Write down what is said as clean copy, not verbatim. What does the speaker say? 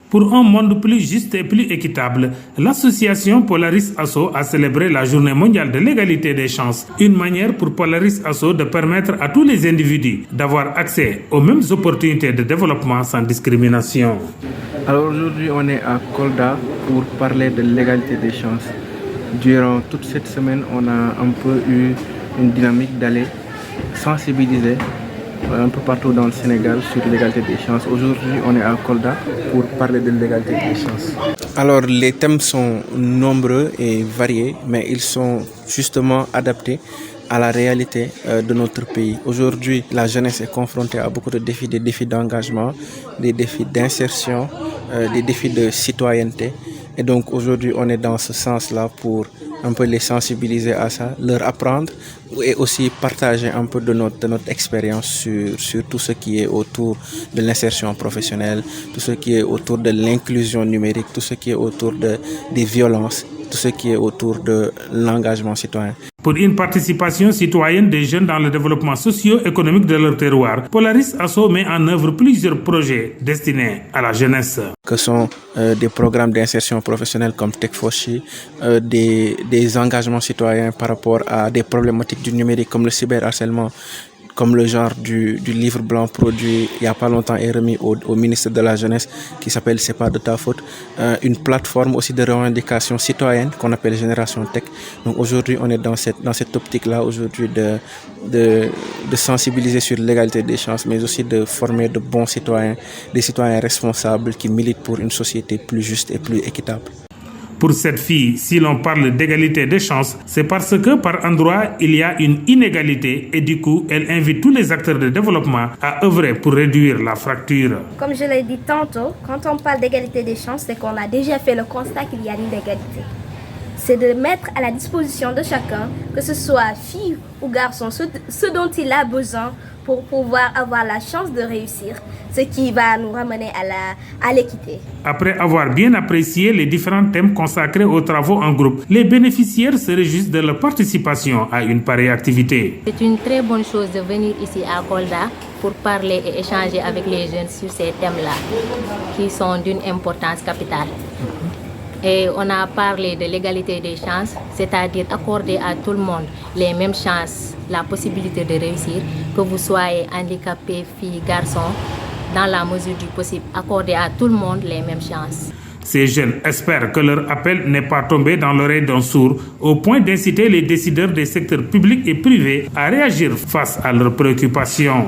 Pour un monde plus juste et plus équitable, l'association Polaris Asso a célébré la Journée mondiale de l'égalité des chances, une manière pour Polaris Asso de permettre à tous les individus d'avoir accès aux mêmes opportunités de développement sans discrimination. Alors aujourd'hui, on est à Kolda pour parler de l'égalité des chances. Durant toute cette semaine, on a un peu eu une dynamique d'aller sensibiliser un peu partout dans le Sénégal sur l'égalité des chances. Aujourd'hui, on est à Kolda pour parler de l'égalité des chances. Alors, les thèmes sont nombreux et variés, mais ils sont justement adaptés à la réalité de notre pays. Aujourd'hui, la jeunesse est confrontée à beaucoup de défis, des défis d'engagement, des défis d'insertion, des défis de citoyenneté. Et donc aujourd'hui, on est dans ce sens-là pour un peu les sensibiliser à ça, leur apprendre et aussi partager un peu de notre expérience sur tout ce qui est autour de l'insertion professionnelle, tout ce qui est autour de l'inclusion numérique, tout ce qui est autour des violences, tout ce qui est autour de l'engagement citoyen. Pour une participation citoyenne des jeunes dans le développement socio-économique de leur terroir, Polaris Asso met en œuvre plusieurs projets destinés à la jeunesse. Que sont des programmes d'insertion professionnelle comme Tech4She, des engagements citoyens par rapport à des problématiques du numérique comme le cyberharcèlement, comme le genre du livre blanc produit il n'y a pas longtemps et remis au ministre de la Jeunesse qui s'appelle C'est pas de ta faute. Une plateforme aussi de revendication citoyenne qu'on appelle Génération Tech. Donc aujourd'hui, on est dans cette optique-là aujourd'hui de sensibiliser sur l'égalité des chances, mais aussi de former de bons citoyens, des citoyens responsables qui militent pour une société plus juste et plus équitable. Pour cette fille, si l'on parle d'égalité des chances, c'est parce que par endroit, il y a une inégalité et du coup, elle invite tous les acteurs de développement à œuvrer pour réduire la fracture. Comme je l'ai dit tantôt, quand on parle d'égalité des chances, c'est qu'on a déjà fait le constat qu'il y a une inégalité. C'est de mettre à la disposition de chacun, que ce soit fille ou garçon, ce dont il a besoin pour pouvoir avoir la chance de réussir, ce qui va nous ramener à l'équité. Après avoir bien apprécié les différents thèmes consacrés aux travaux en groupe, les bénéficiaires se réjouissent de leur participation à une pareille activité. C'est une très bonne chose de venir ici à Kolda pour parler et échanger avec les jeunes sur ces thèmes-là, qui sont d'une importance capitale. Et on a parlé de l'égalité des chances, c'est-à-dire accorder à tout le monde les mêmes chances, la possibilité de réussir, que vous soyez handicapé, fille, garçon, dans la mesure du possible, accorder à tout le monde les mêmes chances. Ces jeunes espèrent que leur appel n'est pas tombé dans l'oreille d'un sourd, au point d'inciter les décideurs des secteurs publics et privés à réagir face à leurs préoccupations.